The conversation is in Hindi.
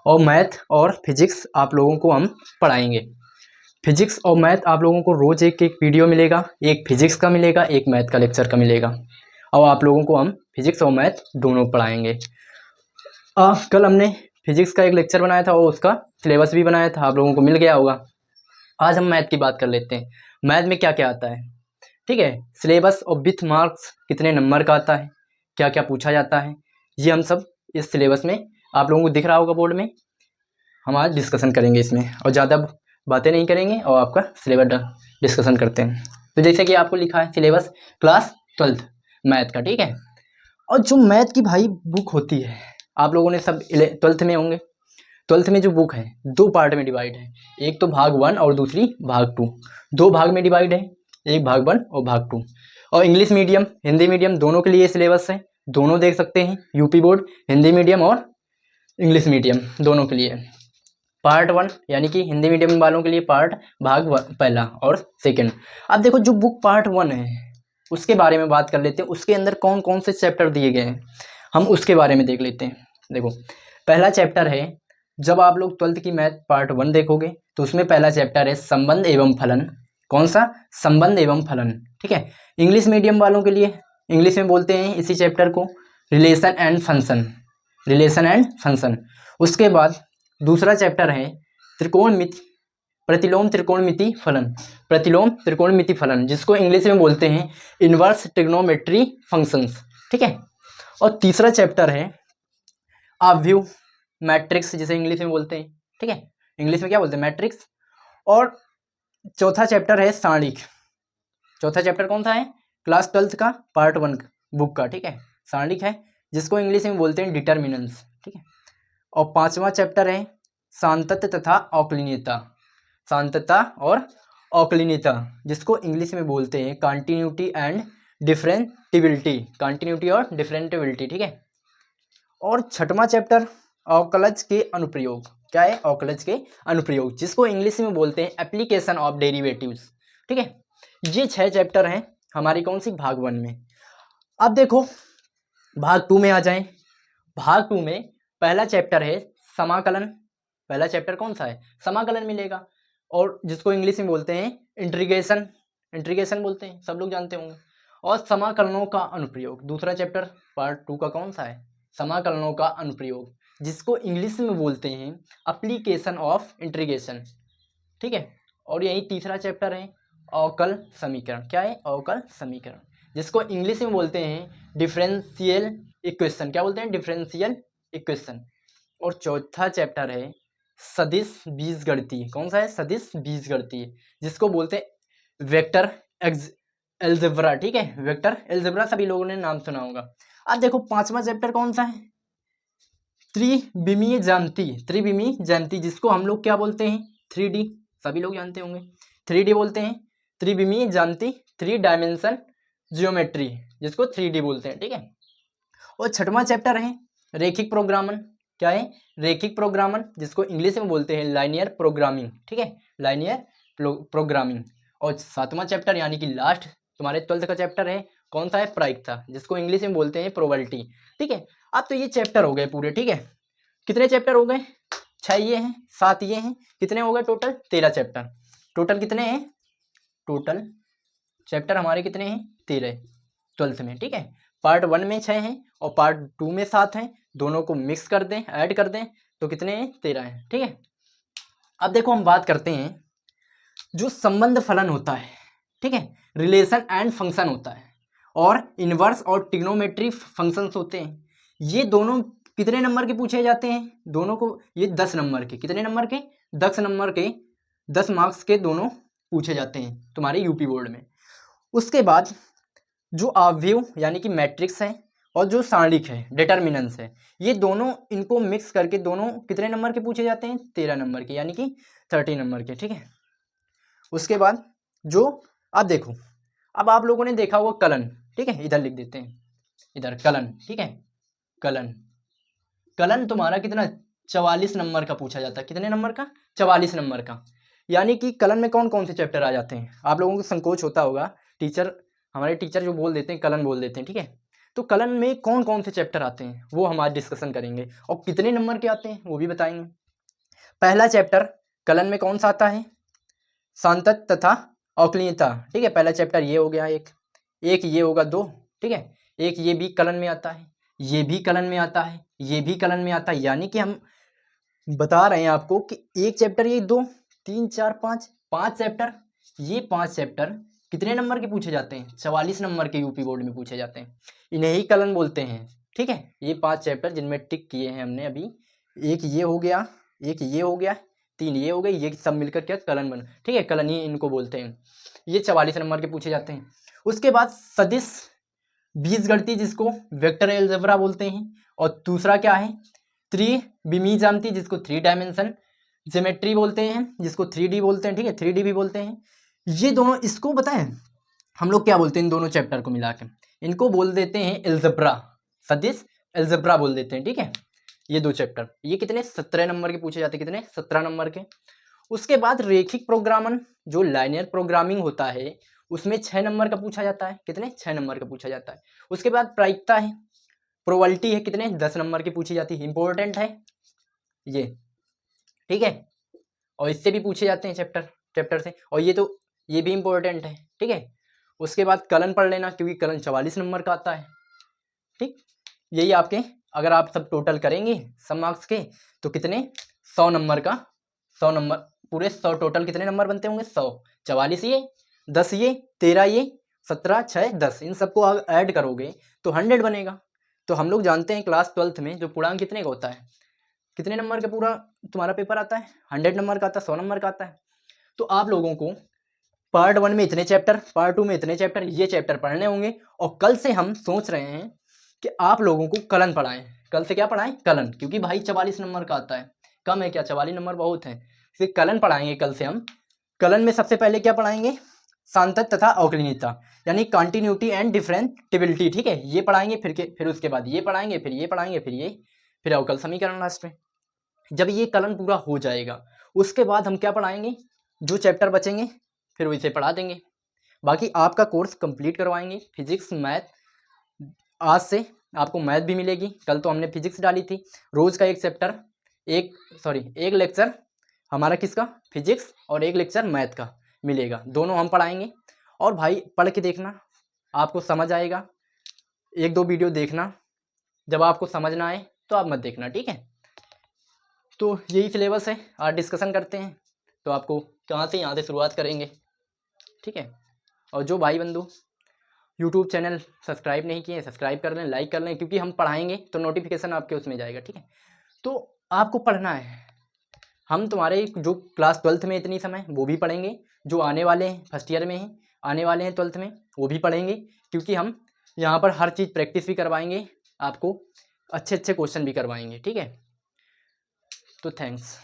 और मैथ और फिजिक्स आप लोगों को हम पढ़ाएंगे। फिजिक्स और मैथ आप लोगों को रोज़ एक एक वीडियो मिलेगा, एक फिजिक्स का मिलेगा, एक मैथ का लेक्चर का मिलेगा, और आप लोगों को हम फिजिक्स और मैथ दोनों पढ़ाएंगे। कल हमने फिजिक्स का एक लेक्चर बनाया था और उसका सिलेबस भी बनाया था, आप लोगों को मिल गया होगा। आज हम मैथ की बात कर लेते हैं, मैथ में क्या क्या आता है। ठीक है, सिलेबस और विथ मार्क्स कितने नंबर का आता है, क्या क्या पूछा जाता है, ये हम सब इस सिलेबस में आप लोगों को दिख रहा होगा बोर्ड में। हम आज डिस्कशन करेंगे इसमें, और ज़्यादा बातें नहीं करेंगे और आपका सिलेबस डिस्कशन करते हैं। तो जैसे कि आपको लिखा है सिलेबस क्लास 12th मैथ का, ठीक है। और जो मैथ की भाई बुक होती है, आप लोगों ने सब 12th में होंगे। 12th में जो बुक है 2 पार्ट में डिवाइड है, एक तो भाग 1 और दूसरी भाग 2। 2 भाग में डिवाइड है, एक भाग 1 और भाग 2। और इंग्लिश मीडियम हिंदी मीडियम दोनों के लिए सिलेबस है, दोनों देख सकते हैं, यूपी बोर्ड हिंदी मीडियम और इंग्लिश मीडियम दोनों के लिए। पार्ट 1 यानी कि हिंदी मीडियम वालों के लिए पार्ट भाग पहला और सेकंड। अब देखो जो बुक पार्ट 1 है उसके बारे में बात कर लेते हैं, उसके अंदर कौन कौन से चैप्टर दिए गए हैं हम उसके बारे में देख लेते हैं। देखो पहला चैप्टर है, जब आप लोग 12th की मैथ पार्ट 1 देखोगे तो उसमें पहला चैप्टर है संबंध एवं फलन। कौन सा? संबंध एवं फलन, ठीक है। इंग्लिश मीडियम वालों के लिए इंग्लिश में बोलते हैं इसी चैप्टर को relation and function, relation and function. उसके बाद दूसरा चैप्टर है त्रिकोणमिति, प्रतिलोम त्रिकोणमिति फलन, प्रतिलोम त्रिकोणमिति फलन, जिसको इंग्लिश में बोलते हैं इनवर्स ट्रिग्नोमेट्री फंक्शंस, ठीक है। और तीसरा चैप्टर है आव्यूह मैट्रिक्स, जिसे इंग्लिश में बोलते हैं, ठीक है। इंग्लिश में क्या बोलते हैं? मैट्रिक्स। और चौथा चैप्टर है सारणिक। चौथा चैप्टर कौन सा है? क्लास 12th का पार्ट 1 बुक का, ठीक है, सारणिक है, जिसको इंग्लिश में बोलते हैं डिटर्मिनेंट्स, ठीक है। और पांचवा चैप्टर है सांतत्य तथा अवकलनीयता, सांतत्य और अवकलनीयता, जिसको इंग्लिश में बोलते हैं कंटिन्यूटी एंड डिफरेंटिबिलिटी, कंटिन्यूटी और डिफरेंटिबिलिटी, ठीक है। और छठवां चैप्टर अवकलज के अनुप्रयोग, क्या है? अवकलज के अनुप्रयोग, जिसको इंग्लिश में बोलते हैं एप्लीकेशन ऑफ डेरिवेटिव्स, ठीक है। ये 6 चैप्टर हैं हमारी कौन सी? भाग 1 में। अब देखो भाग 2 में आ जाएं। भाग 2 में पहला चैप्टर है समाकलन। पहला चैप्टर कौन सा है? समाकलन मिलेगा, और जिसको इंग्लिश में बोलते हैं इंटीग्रेशन, इंटीग्रेशन बोलते हैं, सब लोग जानते होंगे। और समाकलनों का अनुप्रयोग, दूसरा चैप्टर पार्ट 2 का कौन सा है? समाकलनों का अनुप्रयोग, जिसको इंग्लिश में बोलते हैं एप्लीकेशन ऑफ इंटीग्रेशन, ठीक है। और यही तीसरा चैप्टर है अवकल समीकरण। क्या है? अवकल समीकरण, जिसको इंग्लिश में बोलते हैं डिफरेंशियल इक्वेशन। क्या बोलते हैं? Differential equation. और चौथा चैप्टर है सदिश बीजगणितीय। कौन सा है? सदिश बीजगणितीय, जिसको बोलते हैं वेक्टर एल्जेब्रा, ठीक है, वेक्टर एल्जेब्रा, सभी लोगों ने नाम सुना होगा। अब देखो पांचवा चैप्टर कौन सा है? त्रिविमीय ज्यामिति, त्रिविमीय ज्यामिति, जिसको हम लोग क्या बोलते हैं? 3D, सभी लोग जानते होंगे, 3D बोलते हैं, त्रिविमीय ज्यामिति, 3 डायमेंशन जियोमेट्री, जिसको 3D बोलते हैं, ठीक है। और छठवां चैप्टर है रैखिक प्रोग्रामन। क्या है? रैखिक प्रोग्रामन, जिसको इंग्लिश में बोलते हैं लाइनियर प्रोग्रामिंग, ठीक है, लाइनियर प्रोग्रामिंग। और सातवां चैप्टर यानी कि लास्ट तुम्हारे 12th का चैप्टर है कौन सा है? प्रायिकता, जिसको इंग्लिश में बोलते हैं प्रोबेबिलिटी, ठीक है। अब तो ये चैप्टर हो गए पूरे, ठीक है। कितने चैप्टर हो गए? 6 ये हैं, 7 ये हैं, कितने हो गए टोटल? 13 चैप्टर। टोटल कितने हैं? टोटल चैप्टर हमारे कितने हैं? 13 12th में, ठीक है। पार्ट 1 में 6 हैं और पार्ट 2 में 7 हैं, दोनों को मिक्स कर दें, ऐड कर दें तो कितने हैं? 13 हैं, ठीक है। अब देखो हम बात करते हैं जो संबंध फलन होता है, ठीक है, रिलेशन एंड फंक्शन होता है, और इनवर्स और ट्रिग्नोमेट्री फंक्शंस होते हैं। ये दोनों कितने नंबर के पूछे जाते हैं? दोनों को ये 10 नंबर के, कितने नंबर के? 10 नंबर के, 10 मार्क्स के दोनों पूछे जाते हैं तुम्हारे यूपी बोर्ड में। उसके बाद जो आव्यूह यानी कि मैट्रिक्स है और जो सारणिक है डिटर्मिनेंट्स है, ये दोनों इनको मिक्स करके दोनों कितने नंबर के पूछे जाते हैं? 13 नंबर के, यानी कि 30 नंबर के, ठीक है। उसके बाद जो अब देखो, अब आप लोगों ने देखा होगा कलन, ठीक है, इधर लिख देते हैं, इधर कलन, ठीक है, कलन। कलन तुम्हारा कितना? 44 नंबर का पूछा जाता है। कितने नंबर का? 44 नंबर का। यानी कि कलन में कौन कौन से चैप्टर आ जाते हैं? आप लोगों को संकोच होता होगा, टीचर हमारे टीचर जो बोल देते हैं कलन बोल देते हैं, ठीक है। तो कलन में कौन कौन से चैप्टर आते हैं वो हम आज डिस्कशन करेंगे, और कितने नंबर के आते हैं वो भी बताएंगे। पहला चैप्टर कलन में कौन सा आता है? सांतत तथा अवकलनीयता। ठीक है, पहला चैप्टर ये हो गया, एक ये होगा 2। ठीक है, एक ये भी कलन में आता है, ये भी कलन में आता है, ये भी कलन में आता है। यानी कि हम बता रहे हैं आपको कि एक चैप्टर ये 2 3 4 5 चैप्टर, ये 5 चैप्टर कितने नंबर के पूछे जाते हैं? 44 नंबर के यूपी बोर्ड में पूछे जाते हैं। इन्हें ही कलन बोलते हैं। ठीक है, ये 5 चैप्टर जिनमें टिक किए हैं हमने अभी, एक ये हो गया, एक ये हो गया, 3 ये हो गए, ये सब मिलकर क्या कलन बन। ठीक है, कलन ही इनको बोलते हैं। ये 44 नंबर के पूछे जाते हैं। उसके बाद सदिश बीजगणितीय जिसको वेक्टर अलजेब्रा बोलते हैं, और दूसरा क्या है त्रिविमीय ज्यामिति जिसको 3 डायमेंशन ज्योमेट्री बोलते हैं, जिसको 3D बोलते हैं। ठीक है, 3D भी बोलते हैं। ये दोनों, इसको बताएं हम लोग क्या बोलते हैं? इन दोनों चैप्टर को मिला के इनको बोल देते हैं अलजेब्रा, सदिश अलजेब्रा बोल देते हैं। ठीक है, ये 2 चैप्टर, ये कितने 17 नंबर के पूछे जाते हैं। कितने? 17 नंबर के। उसके बाद रेखिक प्रोग्रामन जो लाइनियर प्रोग्रामिंग होता है उसमें 6 नंबर का पूछा जाता है। कितने? 6 नंबर का पूछा जाता है। उसके बाद प्रायिकता है, प्रोबेबिलिटी है, कितने? 10 नंबर की पूछी जाती है। इंपॉर्टेंट है ये। ठीक है, और इससे भी पूछे जाते हैं चैप्टर से, और ये भी इंपॉर्टेंट है। ठीक है, उसके बाद कलन पढ़ लेना क्योंकि कलन 44 नंबर का आता है। ठीक, यही आपके, अगर आप सब टोटल करेंगे सब मार्क्स के तो कितने 100 नंबर का, 100 नंबर पूरे 100 टोटल कितने नंबर बनते होंगे? 100, 44 ये, 10 ये, 13 ये, 17, 6, 10, इन सबको ऐड करोगे तो 100 बनेगा। तो हम लोग जानते हैं क्लास 12th में जो पूर्णांक कितने का होता है, कितने नंबर का पूरा तुम्हारा पेपर आता है? 100 नंबर का आता है, 100 नंबर का आता है। तो आप लोगों को पार्ट 1 में इतने चैप्टर, पार्ट 2 में इतने चैप्टर, ये चैप्टर पढ़ने होंगे। और कल से हम सोच रहे हैं कि आप लोगों को कलन पढ़ाएं। कल से क्या पढ़ाएं? कलन, क्योंकि भाई 44 नंबर का आता है, कम है क्या? 44 नंबर बहुत है। फिर कलन पढ़ाएंगे कल से हम। कलन में सबसे पहले क्या पढ़ाएंगे? सांतत तथा अवकलनीयता, यानी कंटिन्यूटी एंड डिफरेंटिबिलिटी। ठीक है, ये पढ़ाएंगे, फिर उसके बाद ये पढ़ाएंगे, फिर ये पढ़ाएंगे, फिर अवकल समीकरण लास्ट में। जब ये कलन पूरा हो जाएगा उसके बाद हम क्या पढ़ाएंगे? जो चैप्टर बचेंगे फिर वैसे पढ़ा देंगे। बाकी आपका कोर्स कंप्लीट करवाएंगे, फिजिक्स मैथ। आज से आपको मैथ भी मिलेगी, कल तो हमने फिजिक्स डाली थी। रोज का एक चैप्टर, एक लेक्चर हमारा किसका? फिजिक्स, और एक लेक्चर मैथ का मिलेगा, दोनों हम पढ़ाएंगे। और भाई पढ़ के देखना, आपको समझ आएगा। 1-2 वीडियो देखना, जब आपको समझ ना आए तो आप मत देखना। ठीक है, तो यही सिलेबस है, आज डिस्कशन करते हैं। तो आपको कहाँ से? यहाँ से शुरुआत करेंगे। ठीक है, और जो भाई बंधु यूट्यूब चैनल सब्सक्राइब नहीं किए सब्सक्राइब कर लें, लाइक कर लें, क्योंकि हम पढ़ाएंगे तो नोटिफिकेशन आपके उसमें जाएगा। ठीक है, तो आपको पढ़ना है। हम तुम्हारे जो क्लास 12th में इतनी समय वो भी पढ़ेंगे, जो आने वाले हैं फर्स्ट ईयर में हैं, आने वाले हैं 12th में वो भी पढ़ेंगे, क्योंकि हम यहाँ पर हर चीज़ प्रैक्टिस भी करवाएंगे आपको, अच्छे अच्छे क्वेश्चन भी करवाएंगे। ठीक है, तो थैंक्स।